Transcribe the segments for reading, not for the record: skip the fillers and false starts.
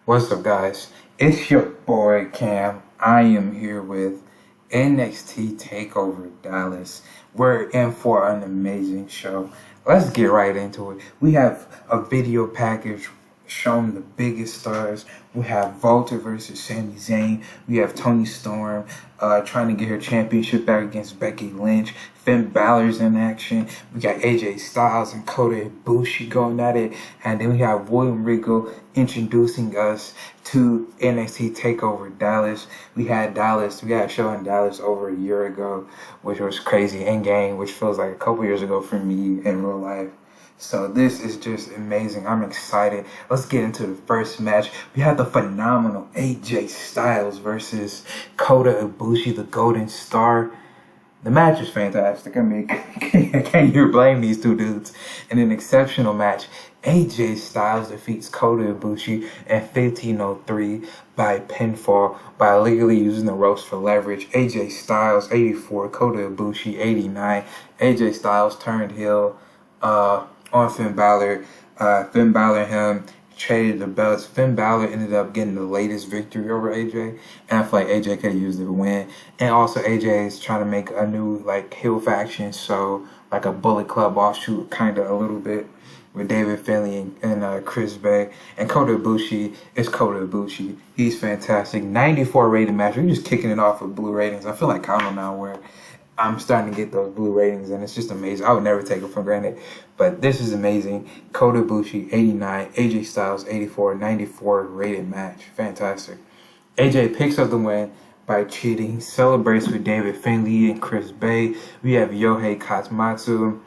What's up, guys? It's your boy Cam. I am here with NXT Takeover Dallas. We're in for an amazing show. Let's get right into it. We have a video package showing the biggest stars. We have Volta versus Sami Zayn. We have Toni Storm trying to get her championship back against Becky Lynch. Finn Balor's in action. We got AJ Styles and Kota Ibushi going at it. And then we have William Regal introducing us to NXT TakeOver Dallas. We had a show in Dallas over a year ago, which was crazy in game, which feels like a couple years ago for me in real life. So this is just amazing. I'm excited. Let's get into the first match. We have the phenomenal AJ Styles versus Kota Ibushi, the Golden Star. The match is fantastic. I mean, can't you blame these two dudes? In an exceptional match, AJ Styles defeats Kota Ibushi in 1503 by pinfall by illegally using the ropes for leverage. AJ Styles 84, Kota Ibushi 89. AJ Styles turned heel on Finn Balor. Finn Balor and him traded the belts. Finn Balor ended up getting the latest victory over AJ, and I feel like AJ could have used it to win. And also AJ is trying to make a new heel faction, so like a Bullet Club offshoot, kind of a little bit, with David Finlay and Chris Bay. And Kota Ibushi is Kota Ibushi. He's fantastic. 94 rated match. We're just kicking it off with blue ratings. I feel like Kyle now where I'm starting to get those blue ratings, and it's just amazing. I would never take it for granted, but this is amazing. Kota Ibushi 89, AJ Styles 84, 94 rated match. Fantastic. AJ picks up the win by cheating, celebrates with David Finlay and Chris Bay. We have Yohei Katsumatsu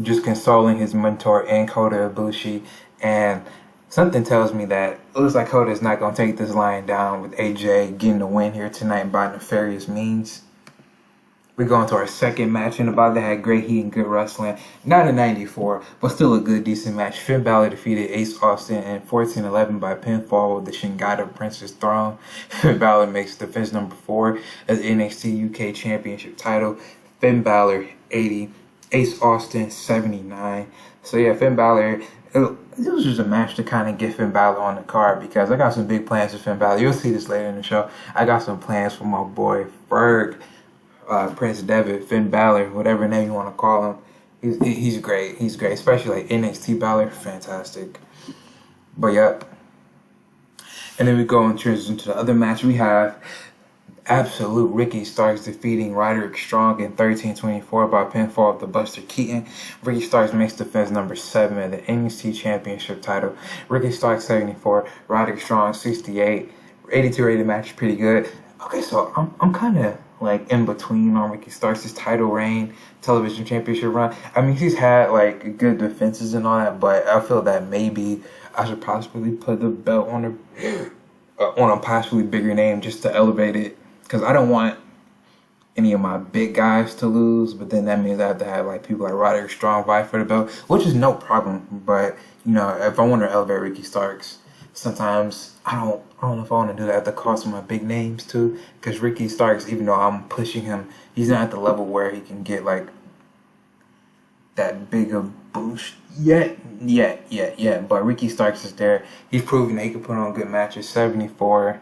just consoling his mentor and Kota Ibushi, and something tells me that it looks like Kota is not going to take this line down with AJ getting the win here tonight by nefarious means. We go into our second match, and about that had great heat and good wrestling. Not a 94, but still a good, decent match. Finn Balor defeated Ace Austin in 14-11 by pinfall with the Shingata Princess Throne. Finn Balor makes defense number 4 as NXT UK Championship title. Finn Balor 80, Ace Austin 79. So yeah, Finn Balor. It was just a match to kind of get Finn Balor on the card, because I got some big plans for Finn Balor. You'll see this later in the show. I got some plans for my boy Ferg, Prince Devitt, Finn Balor, whatever name you want to call him. He's great. He's great, especially like NXT Balor. Fantastic. But yep. And then we go and transition to the other match. We have absolute Ricky Starks defeating Roderick Strong in 13-24 by pinfall of the Buster Keaton. Ricky Starks makes defense number 7 of the NXT Championship title. Ricky Starks 74, Roderick Strong 68. 82 rated match, pretty good. Okay, so I'm kind of like in between on Ricky Starks' title reign, television championship run. I mean, he's had like good defenses and all that, but I feel that maybe I should possibly put the belt on a possibly bigger name just to elevate it. Because I don't want any of my big guys to lose, but then that means I have to have like people like Roderick Strong fight for the belt, which is no problem. But you know, if I want to elevate Ricky Starks, sometimes I don't know if I want to do that at the cost of my big names too. Because Ricky Starks, even though I'm pushing him, he's not at the level where he can get like that big a boost yet. But Ricky Starks is there. He's proven that he can put on good matches. 74.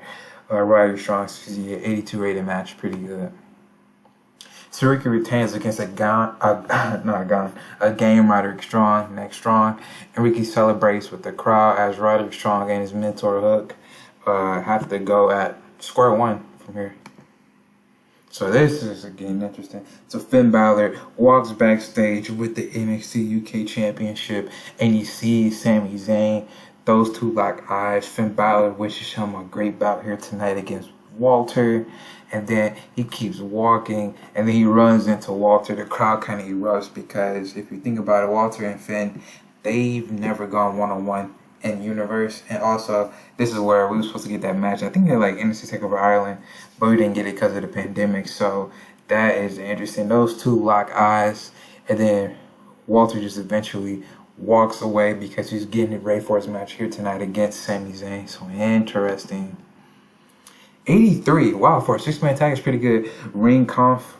Roderick Strong 82 rated match, pretty good. So Ricky retains against a game Roderick Strong, next Strong, and Ricky celebrates with the crowd as Roderick Strong and his mentor Hook have to go at square one from here. So this is again interesting. So Finn Balor walks backstage with the NXT UK Championship, and you see Sami Zayn. Those two lock eyes. Finn Balor wishes him a great bout here tonight against Walter. And then he keeps walking, and then he runs into Walter. The crowd kind of erupts because if you think about it, Walter and Finn, they've never gone one-on-one in universe. And also, this is where we were supposed to get that match. I think they're like NXT TakeOver Ireland, but we didn't get it because of the pandemic. So that is interesting. Those two lock eyes, and then Walter just eventually walks away because he's getting ready for his match here tonight against Sami Zayn. So interesting. 83. Wow, for a 6-man tag is pretty good. Ring conf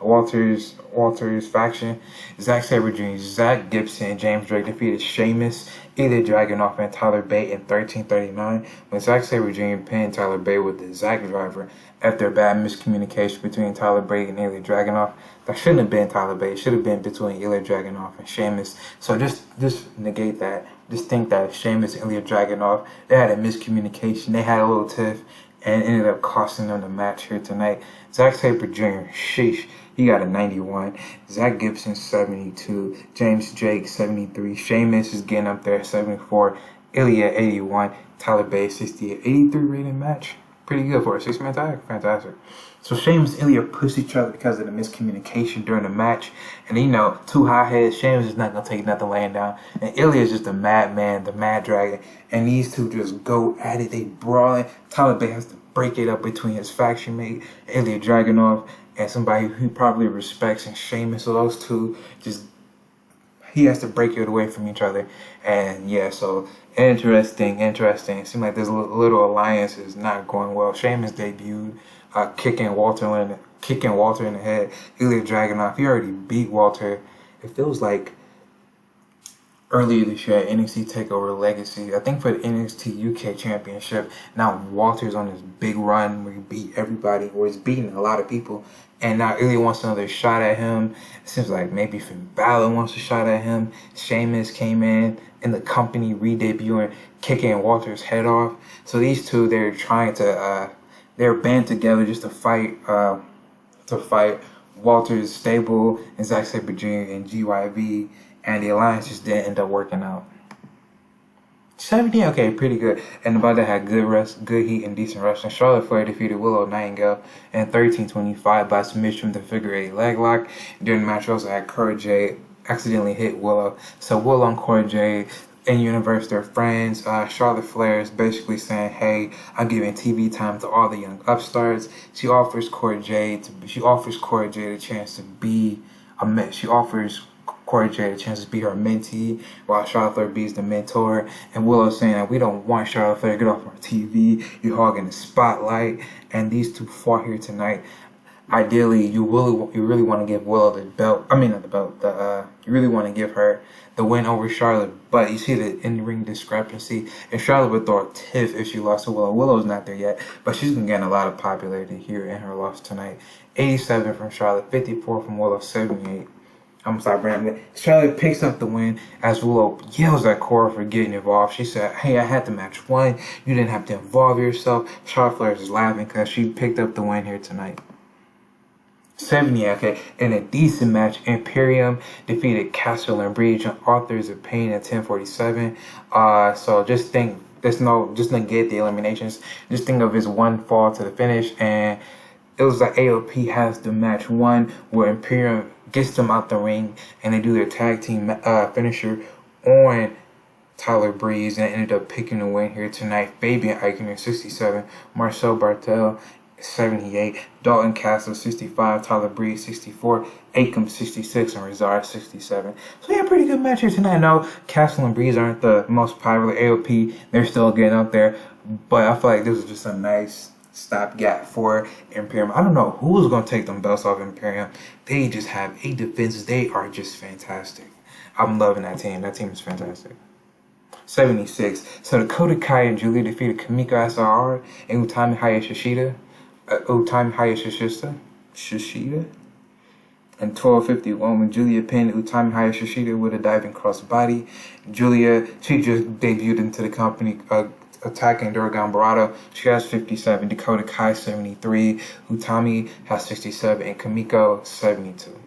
Walter's faction. Zack Sabre Jr., Zach Gibson, and James Drake defeated Sheamus, Ilya Dragunov, and Tyler Bate in 13:39 when Zack Sabre Jr. pinned Tyler Bate with the Zack Driver after a bad miscommunication between Tyler Bate and Ilya Dragunov. That shouldn't have been Tyler Bate. It should have been between Ilya Dragunov and Sheamus. So just negate that. Just think that Sheamus and Ilya Dragunov, they had a miscommunication. They had a little tiff and ended up costing them the match here tonight. Zack Sabre Jr., sheesh, he got a 91. Zach Gibson, 72. James Drake, 73. Sheamus is getting up there, 74. Ilya, 81. Tyler Bate, 68. 83 rated match. Pretty good for a six-man tag. Fantastic. So Sheamus and Ilya pushed each other because of the miscommunication during the match. And you know, two high heads, Sheamus is not going to take nothing laying down. And Ilya is just a madman, the mad dragon. And these two just go at it. They brawling. Tyler Bate has to break it up between his faction mate, Ilya Dragunov, and somebody who he probably respects, and Sheamus. So those two just, he has to break it away from each other. And yeah, so interesting. It seems like this little alliance is not going well. Sheamus debuted kicking Walter in the head. Ilya Dragunov, he already beat Walter. It feels like earlier this year at NXT TakeOver Legacy, I think for the NXT UK Championship. Now Walter's on this big run where he beat everybody, or he's beating a lot of people. And now Ilya wants another shot at him. It seems like maybe Finn Balor wants a shot at him. Sheamus came in the company, re-debuting, kicking Walter's head off. So these two, they're trying to, they're band together just to fight Walter's stable and Zack Sabre Jr. and GYV. And the alliance just didn't end up working out. 70, okay, pretty good. And about that had good heat, and decent wrestling. Charlotte Flair defeated Willow Nightingale in 13:25 by submission with the figure 8 leg lock. During the match, also had Cora Jade accidentally hit Willow. So Willow and Cora Jade in universe, they're friends. Charlotte Flair is basically saying, "Hey, I'm giving TV time to all the young upstarts." She offers Cora Jade a chance to be She offers Cora Jade a chance to be her mentee, while Charlotte Flair beats the mentor. And Willow saying that we don't want Charlotte Flair to get off our TV. You're hogging the spotlight. And these two fought here tonight. Ideally, you really want to give Willow the belt. I mean, not the belt. You really want to give her the win over Charlotte. But you see the in-ring discrepancy. And Charlotte would throw a tiff if she lost to Willow. Willow's not there yet, but she's been getting a lot of popularity here in her loss tonight. 87 from Charlotte, 54 from Willow, 78. I'm sorry, Brandon. Charlotte picks up the win as Willow yells at Cora for getting involved. She said, "Hey, I had the match won. You didn't have to involve yourself." Charlotte Flair is laughing because she picked up the win here tonight. 70, okay. In a decent match, Imperium defeated Castle and Breach and Authors of Pain at 10:47. So just negate the eliminations. Just think of his one fall to the finish, and it was like AOP has the match won, where Imperium gets them out the ring, and they do their tag team finisher on Tyler Breeze, and ended up picking the win here tonight. Fabian Eichner, 67. Marcel Bartel, 78. Dalton Castle, 65. Tyler Breeze, 64. Akam, 66. And Razar, 67. So yeah, pretty good match here tonight. I know Castle and Breeze aren't the most popular AOP. They're still getting up there, but I feel like this was just a nice stopgap for Imperium. I don't know who's going to take them belts off Imperium. They just have 8 defenses. They are just fantastic. I'm loving that team. That team is fantastic. 76. So Dakota Kai and Julia defeated Kamiko SRR and Utami Hayashishita. Shishida. And 12:51 when Julia pinned Utami Hayashishita with a diving crossbody. Julia, she just debuted into the company, attacking Durgan Barada. She has 57. Dakota Kai, 73. Utami has 67. And Kamiko, 72.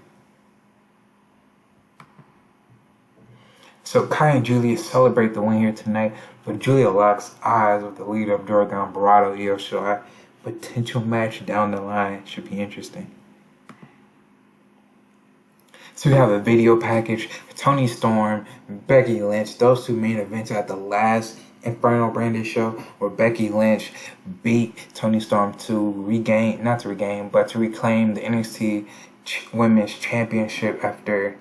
So Kai and Julia celebrate the win here tonight, but Julia locks eyes with the leader of Durgan Barada, Io Shirai. Potential match down the line should be interesting. So we have a video package for Toni Storm, Becky Lynch. Those two main events at the last Inferno Branded show, where Becky Lynch beat Toni Storm to reclaim the NXT Women's Championship after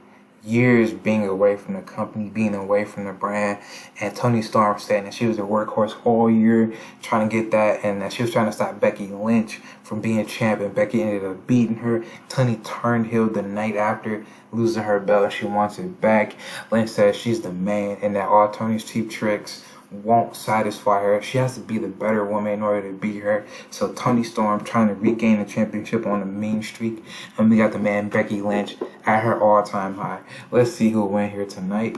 years being away from the company, being away from the brand, and Toni Storm said that she was a workhorse all year trying to get that, and that she was trying to stop Becky Lynch from being champ, and Becky ended up beating her. Toni turned heel the night after losing her belt, and she wants it back. Lynch says she's the man, and that all Toni's cheap tricks won't satisfy her. She has to be the better woman in order to beat her. So Toni Storm trying to regain the championship on a mean streak. And we got the man Becky Lynch at her all-time high. Let's see who will win here tonight.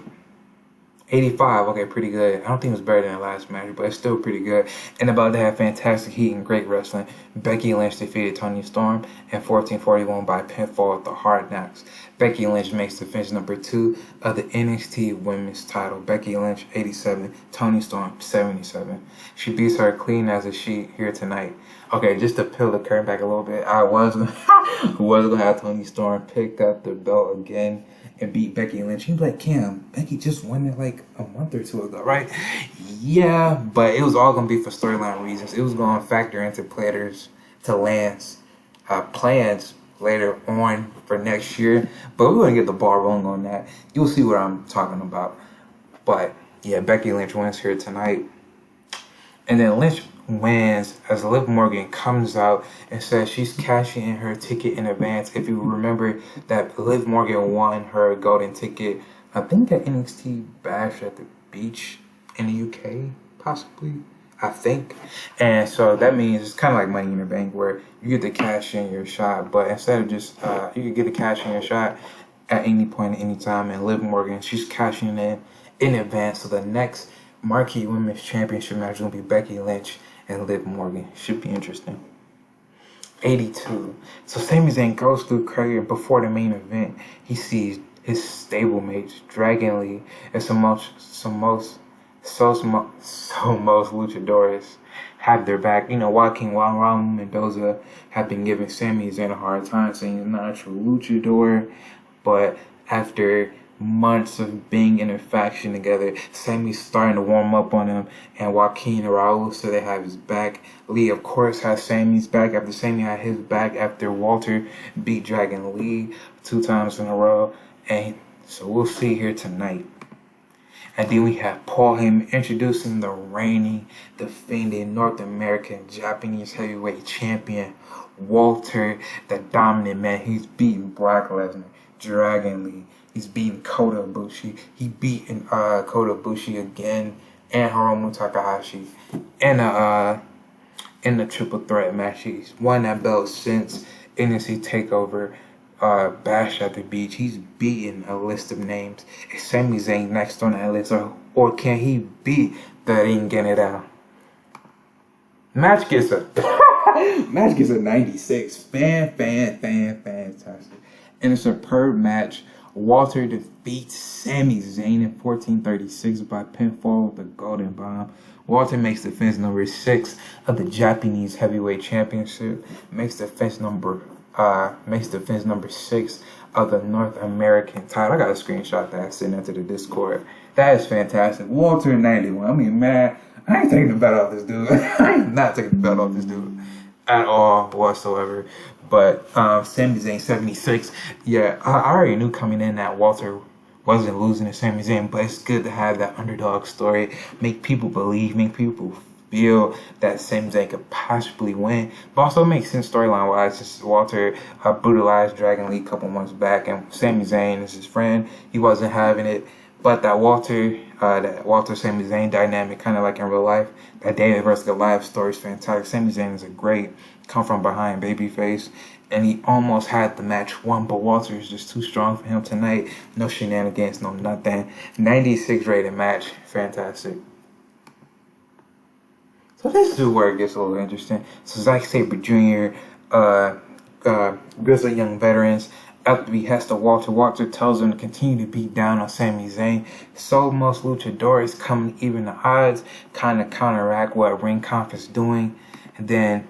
85, okay, pretty good. I don't think it was better than the last match, but it's still pretty good. And about to have fantastic heat and great wrestling. Becky Lynch defeated Toni Storm in 1441 by pinfall at the Hard Knocks. Becky Lynch makes defense number 2 of the NXT Women's title. Becky Lynch, 87. Toni Storm, 77. She beats her clean as a sheet here tonight. Okay, just to peel the curtain back a little bit, I was gonna have Toni Storm pick up the belt again and beat Becky Lynch. You'd be like, Cam, Becky just won it like a month or two ago, right? Yeah, but it was all going to be for storyline reasons. It was going to factor into players to Lance plans later on for next year. But we're going to get the ball rolling on that. You'll see what I'm talking about. But, yeah, Becky Lynch wins here tonight. And then Lynch wins as Liv Morgan comes out and says she's cashing in her ticket in advance. If you remember that Liv Morgan won her golden ticket, I think at NXT Bash at the Beach in the UK, possibly, I think. And so that means it's kind of like Money in the Bank where you get to cash in your shot, but instead of just, you can get to cash in your shot at any point, at any time. And Liv Morgan, she's cashing in advance. So the next Marquee Women's Championship match is going to be Becky Lynch and Liv Morgan. Should be interesting. 82. So Sami Zayn goes through Krager before the main event. He sees his stablemates, Dragon Lee, and most luchadores have their back. You know, Joaquin Raul Mendoza have been giving Sami Zayn a hard time, saying he's not a true luchador. But after months of being in a faction together, Sammy's starting to warm up on him, and Joaquin and Raul said they have his back. Lee, of course, has Sammy's back after Sammy had his back after Walter beat Dragon Lee 2 times in a row. And so we'll see here tonight. And then we have Paul Heyman introducing the reigning, defending North American Japanese heavyweight champion, Walter, the dominant man. He's beaten Brock Lesnar, Dragon Lee. He's beaten Kota Ibushi. He beaten Kota Ibushi again, and Hiromu Takahashi in the triple threat match. He's won that belt since NXT Takeover Bash at the Beach. He's beaten a list of names. Is Sami Zayn next on that list, or can he beat the Ring General? Match gets a 96. Fantastic. In a superb match, Walter defeats Sami Zayn in 1436 by pinfall with the Golden Bomb. Walter makes defense number 6 of the Japanese Heavyweight Championship. Makes defense number 6 of the North American title. I got a screenshot that sent into the Discord. That is fantastic. Walter 91. I mean, man, I ain't taking the belt off this dude. I ain't not taking the belt off this dude at all whatsoever. But Sami Zayn 76. Yeah, I already knew coming in that Walter wasn't losing to Sami Zayn, but it's good to have that underdog story. Make people believe, make people feel that Sami Zayn could possibly win. But also it makes sense storyline wise, since Walter brutalized Dragon Lee a couple months back, and Sami Zayn is his friend. He wasn't having it. But that Walter Sami Zayn dynamic, kind of like in real life, that David versus Goliath story is fantastic. Sami Zayn is a great come from behind babyface, and he almost had the match won, but Walter is just too strong for him tonight. No shenanigans, no nothing. 96 rated match, fantastic. So this is where it gets a little interesting. So Zack Sabre Jr., Grizzled Young Veterans, at the behest of Walter tells him to continue to beat down on Sami Zayn. So most luchadores come to even the odds, kind of counteract what Ring Conf is doing. And then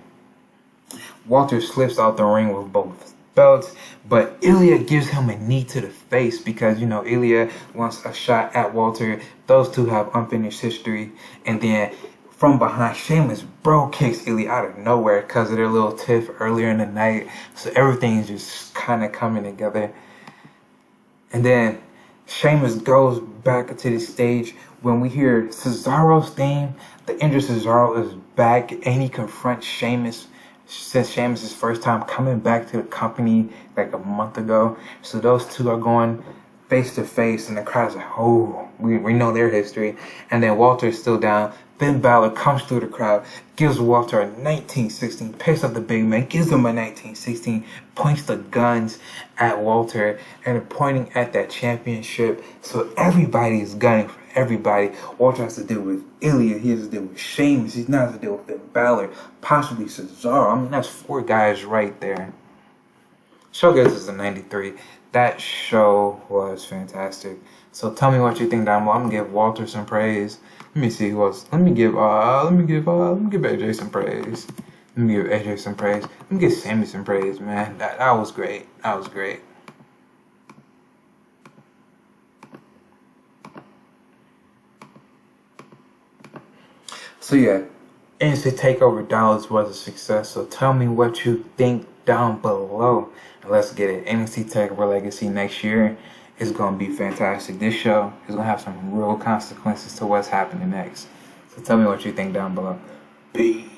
Walter slips out the ring with both belts, but Ilya gives him a knee to the face because, you know, Ilya wants a shot at Walter. Those two have unfinished history. And then from behind, Sheamus bro kicks Ilya out of nowhere because of their little tiff earlier in the night. So everything's just kind of coming together. And then Sheamus goes back to the stage. When we hear Cesaro's theme, the injured Cesaro is back and he confronts Sheamus since Sheamus' first time coming back to the company like a month ago. So those two are going face to face, and the crowd's like, oh, we know their history. And then Walter's still down. Finn Balor comes through the crowd, gives Walter a 1916, picks up the big man, gives him a 1916, points the guns at Walter, and they're pointing at that championship. So everybody is gunning for everybody. Walter has to deal with Ilya, he has to deal with Sheamus, he now has to deal with Finn Balor, possibly Cesaro. I mean, that's 4 guys right there. Showcase is a 93. That show was fantastic. So tell me what you think down below. I'm gonna give Walter some praise. Let me see who else. Let me give AJ some praise. Let me give AJ some praise. Let me give Sammy some praise, man. That was great. That was great. So yeah, NXT Takeover Dallas was a success. So tell me what you think down below. And let's get it. NXT Takeover Legacy next year is going to be fantastic. This show is going to have some real consequences to what's happening next. So tell me what you think down below. Peace.